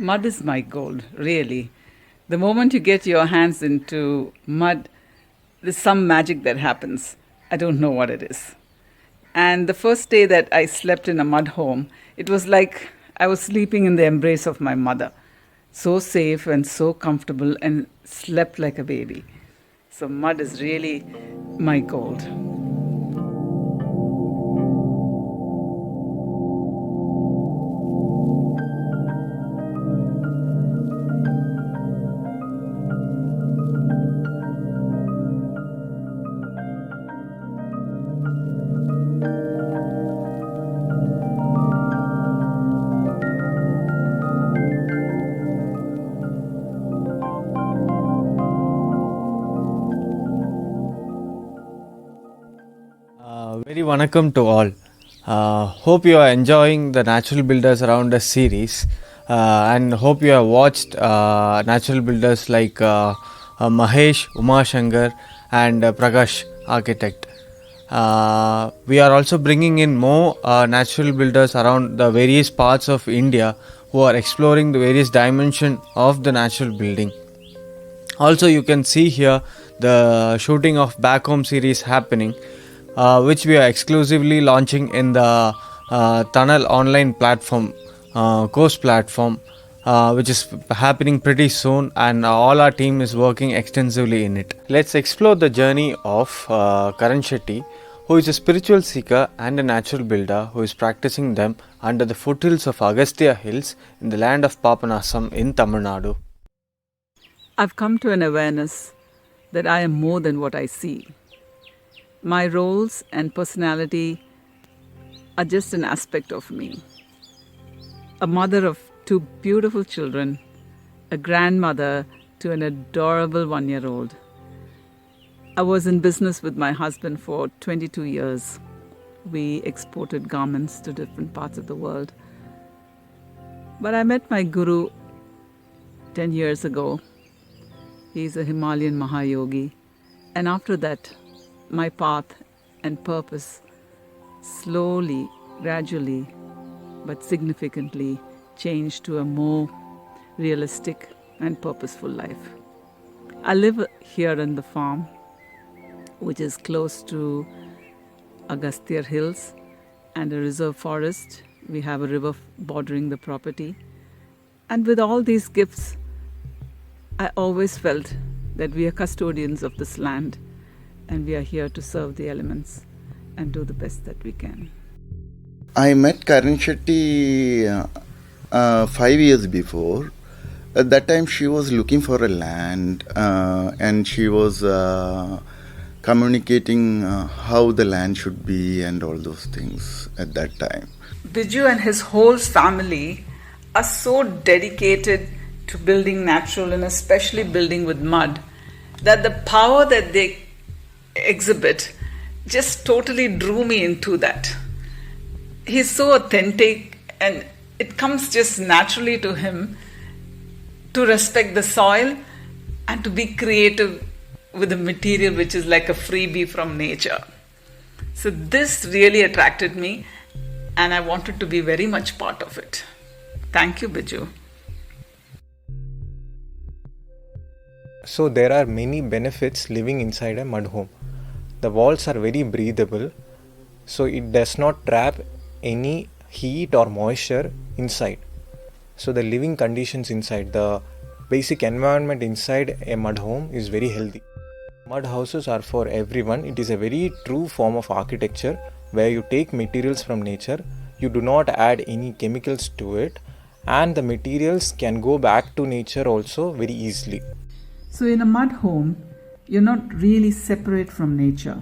Mud is my gold, really. The moment you get your hands into mud, there's some magic that happens. I don't know what it is. And the first day that I slept in a mud home, it was like I was sleeping in the embrace of my mother. So safe and so comfortable, and slept like a baby. So, mud is really my gold. Very vanakkam to all. Hope you are enjoying the Natural Builders Around Us series, and hope you have watched natural builders like Mahesh, Uma Shankar, and Prakash, architect. We are also bringing in more natural builders around the various parts of India who are exploring the various dimensions of the natural building. Also, you can see here the shooting of Back Home series happening, which we are exclusively launching in the Tunnel online platform, course platform, which is happening pretty soon, and all our team is working extensively in it. Let's explore the journey of Karan Shetty, who is a spiritual seeker and a natural builder who is practicing them under the foothills of Agastya Hills in the land of Papanasam in Tamil Nadu. I've come to an awareness that I am more than what I see. My roles and personality are just an aspect of me. A mother of two beautiful children, a grandmother to an adorable 1-year-old. I was in business with my husband for 22 years. We exported garments to different parts of the world. But I met my guru 10 years ago. He's a Himalayan Mahayogi. And after that, my path and purpose slowly, gradually, but significantly changed to a more realistic and purposeful life. I live here in the farm, which is close to Agastya Hills and a reserve forest. We have a river bordering the property. And with all these gifts, I always felt that we are custodians of this land, and we are here to serve the elements and do the best that we can. I met Karan Shetty 5 years before. At that time, she was looking for a land, and she was communicating how the land should be and all those things at that time. Biju and his whole family are so dedicated to building natural, and especially building with mud, that the power that they exhibit just totally drew me into that. He's so authentic, and it comes just naturally to him to respect the soil and to be creative with the material, which is like a freebie from nature. So this really attracted me, and I wanted to be very much part of it. Thank you, Biju. So there are many benefits living inside a mud home. The walls are very breathable, so it does not trap any heat or moisture inside. So the living conditions inside, the basic environment inside a mud home is very healthy. Mud houses are for everyone. It is a very true form of architecture where you take materials from nature, you do not add any chemicals to it, and the materials can go back to nature also very easily. So in a mud home, you're not really separate from nature.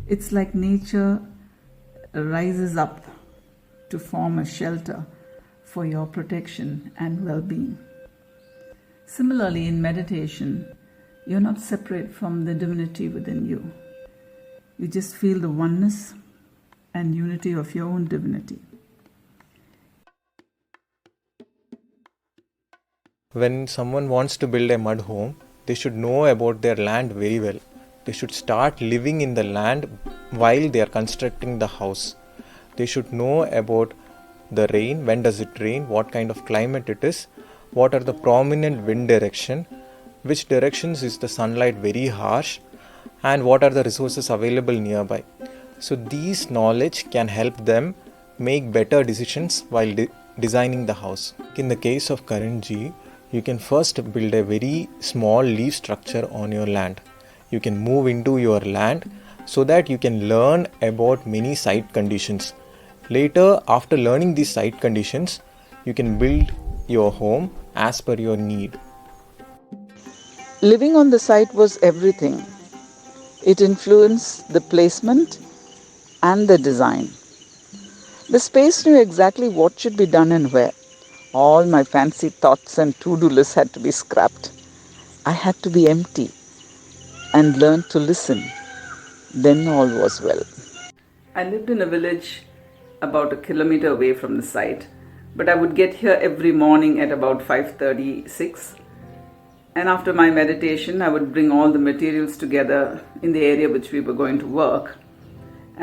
It's like nature rises up to form a shelter for your protection and well-being. Similarly, in meditation, you're not separate from the divinity within you. You just feel the oneness and unity of your own divinity. When someone wants to build a mud home, they should know about their land very well. They should start living in the land while they are constructing the house. They should know about the rain, when does it rain, what kind of climate it is, what are the prominent wind direction, which directions is the sunlight very harsh, and what are the resources available nearby. So these knowledge can help them make better decisions while designing the house. In the case of Karanji, you can first build a very small leaf structure on your land. You can move into your land so that you can learn about many site conditions. Later, after learning these site conditions, you can build your home as per your need. Living on the site was everything. It influenced the placement and the design. The space knew exactly what should be done and where. All my fancy thoughts and to-do lists had to be scrapped. I had to be empty and learn to listen. Then all was well. I lived in a village about a kilometer away from the site, but I would get here every morning at about 5:36. And after my meditation, I would bring all the materials together in the area which we were going to work,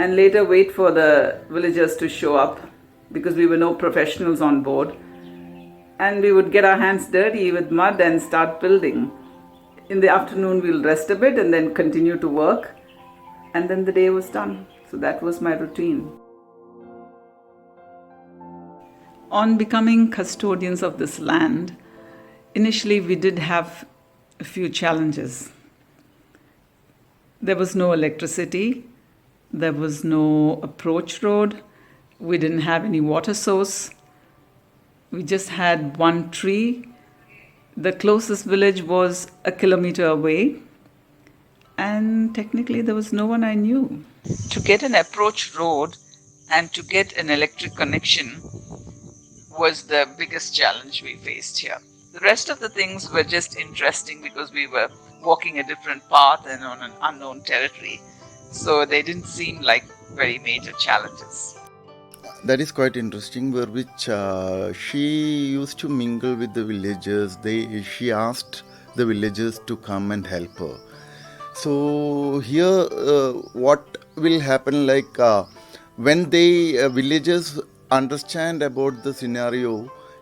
and later wait for the villagers to show up because we were no professionals on board. And we would get our hands dirty with mud and start building. In the afternoon, we'll rest a bit and then continue to work. And then the day was done. So that was my routine. On becoming custodians of this land, initially we did have a few challenges. There was no electricity, there was no approach road, we didn't have any water source, we just had one tree. The closest village was a kilometer away, and technically there was no one I knew. To get an approach road and to get an electric connection was the biggest challenge we faced here. The rest of the things were just interesting because we were walking a different path and on an unknown territory. So they didn't seem like very major challenges. That is quite interesting, where which she used to mingle with the villagers. She asked the villagers to come and help her. So here what will happen, like when they villagers understand about the scenario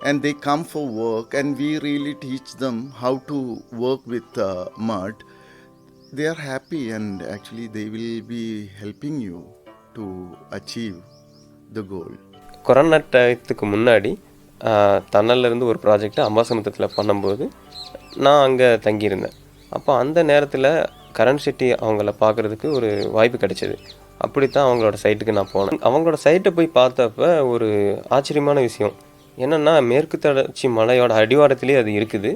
and they come for work and we really teach them how to work with mud, they are happy and actually they will be helping you to achieve the goal. Corona டயத்துக்கு முன்னாடி தன்னல்லேருந்து ஒரு project அம்பாசமுத்திரத்தில் பண்ணும்போது நான் அங்கே தங்கியிருந்தேன். அப்போ அந்த நேரத்தில் கரண் ஷெட்டி அவங்கள பார்க்குறதுக்கு ஒரு வாய்ப்பு கிடைச்சிது. அப்படித்தான் அவங்களோட சைட்டுக்கு நான் போனேன். அவங்களோட சைட்டை போய் பார்த்தப்ப ஒரு ஆச்சரியமான விஷயம் என்னென்னா, மேற்கு தொடர்ச்சி மலையோட அடிவாரத்திலே அது இருக்குது.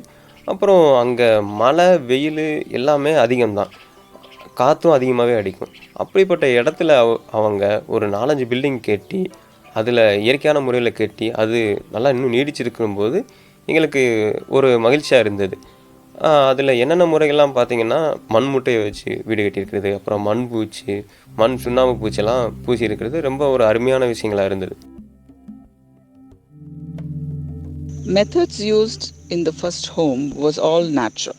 அப்புறம் அங்கே மழை வெயில் எல்லாமே அதிகம்தான், காற்றும் அதிகமாகவே அடிக்கும். அப்படிப்பட்ட இடத்துல அவங்க ஒரு 4-5 பில்டிங் கட்டி அதில் இயற்கையான முறையில் கட்டி அது நல்லா இன்னும் நீடிச்சிருக்கும்போது எங்களுக்கு ஒரு மகிழ்ச்சியாக இருந்தது. அதில் என்னென்ன முறைகள்லாம் பார்த்திங்கன்னா, மண் மூட்டையை வச்சு வீடு கட்டியிருக்கிறது, அப்புறம் மண் பூச்சி, மண் சுண்ணாம்பு பூச்செல்லாம் பூசி இருக்கிறது ரொம்ப ஒரு அருமையான விஷயங்களாக இருந்தது. Methods used in the first home was all natural,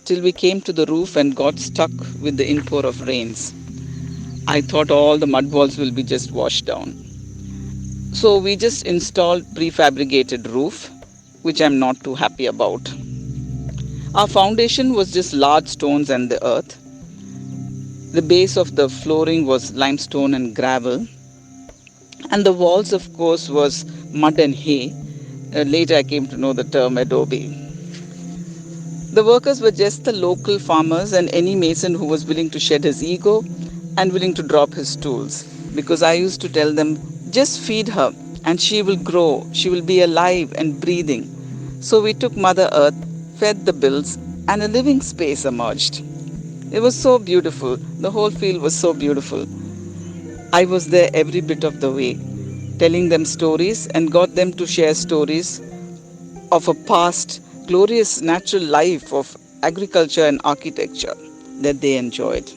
till we came to the roof and got stuck with the inpour of rains. I thought all the mud walls will be just washed down. So we just installed prefabricated roof, which I'm not too happy about. Our foundation was just large stones and the earth. The base of the flooring was limestone and gravel. And the walls, of course, was mud and hay. Later I came to know the term adobe. The workers were just the local farmers and any mason who was willing to shed his ego and willing to drop his tools. Because I used to tell them, just feed her and she will grow, she will be alive and breathing. So we took Mother Earth, fed the bills, and a living space emerged. It was so beautiful. The whole field was so beautiful. I was there every bit of the way, telling them stories and got them to share stories of a past glorious natural life of agriculture and architecture that they enjoyed.